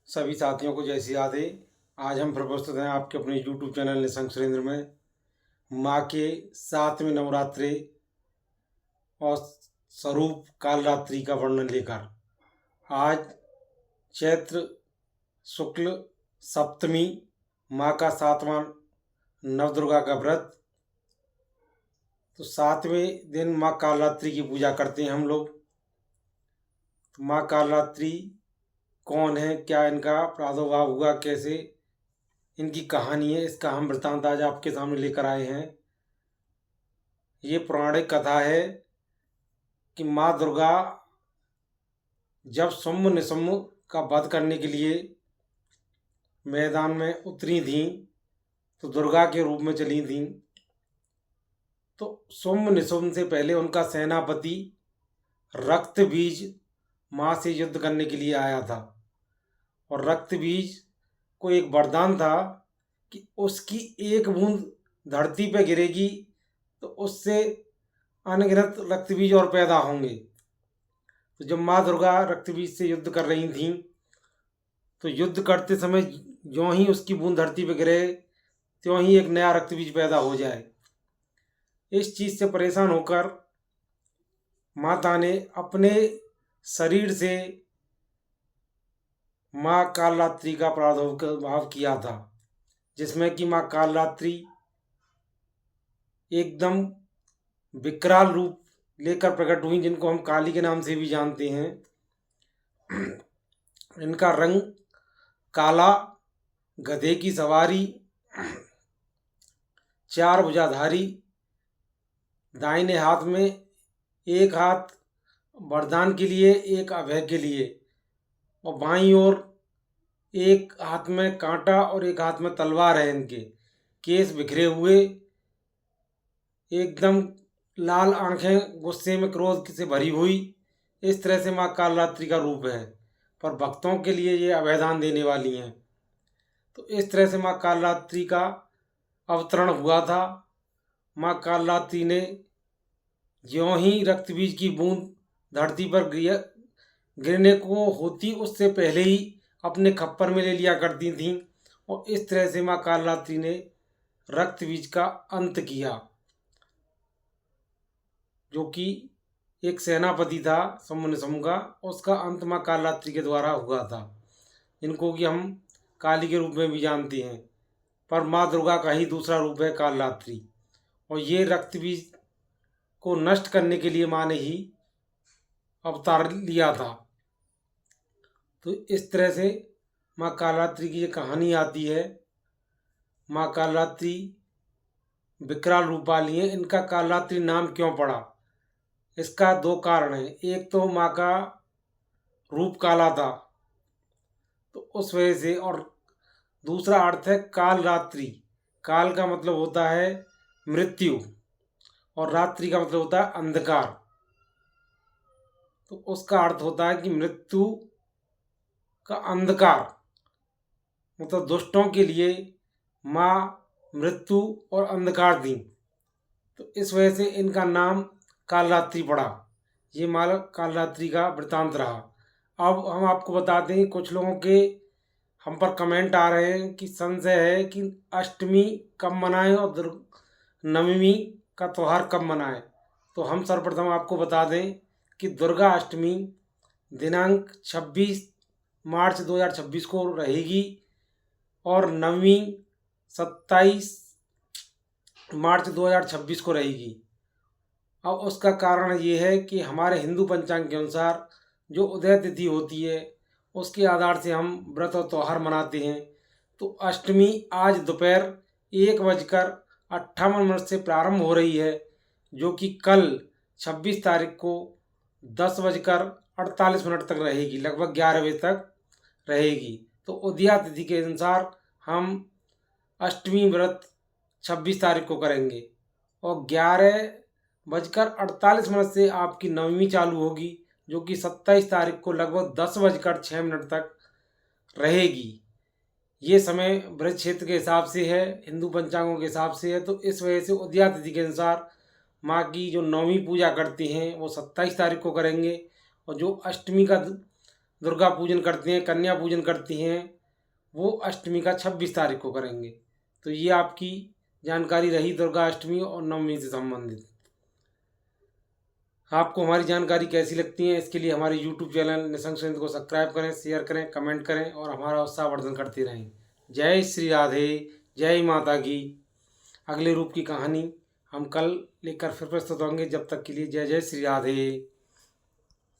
सभी साथियों को जय श्री राधे। आज हम प्रस्तुत हैं आपके अपने YouTube चैनल निशंक सुरेंद्र में माँ के 7वें नवरात्रे और स्वरूप कालरात्रि का वर्णन लेकर। आज चैत्र शुक्ल सप्तमी माँ का 7वां नवदुर्गा का व्रत। तो 7वें दिन माँ कालरात्रि की पूजा करते हैं हम लोग। तो माँ कालरात्रि कौन है, क्या इनका प्रादुर्भाव हुआ, कैसे इनकी कहानी है, इसका हम वृत्तांत आज आपके सामने लेकर आए हैं। ये पौराणिक कथा है कि माँ दुर्गा जब शुंभ निशुंभ का वध करने के लिए मैदान में उतरी थीं तो दुर्गा के रूप में चली थीं। तो शुंभ निशुंभ से पहले उनका सेनापति रक्तबीज माँ से युद्ध करने के लिए आया था और रक्तबीज को एक वरदान था कि उसकी एक बूंद धरती पर गिरेगी तो उससे अनगिनत रक्तबीज और पैदा होंगे। तो जब माँ दुर्गा रक्तबीज से युद्ध कर रही थीं तो युद्ध करते समय ज्यों ही उसकी बूंद धरती पर गिरे त्यों ही एक नया रक्तबीज पैदा हो जाए। इस चीज़ से परेशान होकर माता ने अपने शरीर से माँ कालरात्रि का प्रादुर्भाव किया था, जिसमें कि माँ कालरात्रि एकदम विकराल रूप लेकर प्रकट हुई, जिनको हम काली के नाम से भी जानते हैं। इनका रंग काला, गधे की सवारी, 4 भुजाधारी, दाहिने हाथ में एक हाथ वरदान के लिए, एक अभय के लिए, और बाईं ओर एक हाथ में कांटा और एक हाथ में तलवार है। इनके केस बिखरे हुए, एकदम लाल आंखें गुस्से में क्रोध से भरी हुई, इस तरह से माँ कालरात्रि का रूप है। पर भक्तों के लिए ये अभयदान देने वाली हैं। तो इस तरह से माँ कालरात्रि का अवतरण हुआ था। माँ कालरात्रि ने ज्यों ही रक्तबीज की बूंद धरती पर गिरने को होती उससे पहले ही अपने खप्पर में ले लिया करती थीं और इस तरह से माँ कालरात्रि ने रक्तबीज का अंत किया, जो कि एक सेनापति था शुंभ निशुंभ का, उसका अंत माँ कालरात्रि के द्वारा हुआ था, जिनको कि हम काली के रूप में भी जानते हैं। पर माँ दुर्गा का ही दूसरा रूप है कालरात्रि, और ये रक्तबीज को नष्ट करने के लिए माँ ने ही अवतार लिया था। तो इस तरह से माँ कालरात्रि की ये कहानी आती है। माँ कालरात्रि विकराल रूप वाली है। इनका कालरात्रि नाम क्यों पड़ा, इसका 2 कारण हैं। एक तो माँ का रूप काला था तो उस वजह से, और दूसरा अर्थ है कालरात्रि। काल का मतलब होता है मृत्यु और रात्रि का मतलब होता है अंधकार। तो उसका अर्थ होता है कि मृत्यु का अंधकार, मतलब दुष्टों के लिए माँ मृत्यु और अंधकार दी। तो इस वजह से इनका नाम कालरात्रि पड़ा। ये माँ कालरात्रि का वृत्तांत रहा। अब हम आपको बताते हैं, कुछ लोगों के हम पर कमेंट आ रहे हैं कि संशय है कि अष्टमी कब मनाएं और नवमी का त्यौहार कब मनाएं। तो हम सर्वप्रथम आपको बता दें कि दुर्गा अष्टमी दिनांक 26 मार्च 2026 को रहेगी और नवमी 27 मार्च 2026 को रहेगी। अब उसका कारण ये है कि हमारे हिंदू पंचांग के अनुसार जो उदय तिथि होती है उसके आधार से हम व्रत और त्यौहार मनाते हैं। तो अष्टमी आज दोपहर 1:58 से प्रारंभ हो रही है, जो कि कल 26 तारीख को 10:48 तक रहेगी, लगभग 11 बजे तक रहेगी। तो उदया तिथि के अनुसार हम अष्टमी व्रत 26 तारीख को करेंगे और 11:48 से आपकी नवमी चालू होगी, जो कि 27 तारीख को लगभग 10:06 तक रहेगी। ये समय ब्रज क्षेत्र के हिसाब से है, हिंदू पंचांगों के हिसाब से है। तो इस वजह से उदया तिथि के अनुसार माँ की जो नौवीं पूजा करते हैं वो 27 तारीख को करेंगे और जो अष्टमी का दुर्गा पूजन करती हैं, कन्या पूजन करती हैं, वो अष्टमी का 26 तारीख को करेंगे। तो ये आपकी जानकारी रही दुर्गा अष्टमी और नवमी से संबंधित। आपको हमारी जानकारी कैसी लगती है, इसके लिए हमारे YouTube चैनल निशंक सुरेंद्र को सब्सक्राइब करें, शेयर करें, कमेंट करें और हमारा उत्साहवर्धन करते रहें। जय श्री राधे, जय माता की। अगले रूप की कहानी हम कल लेकर फिर प्रस्तुत होंगे। जब तक के लिए जय जय श्री राधे।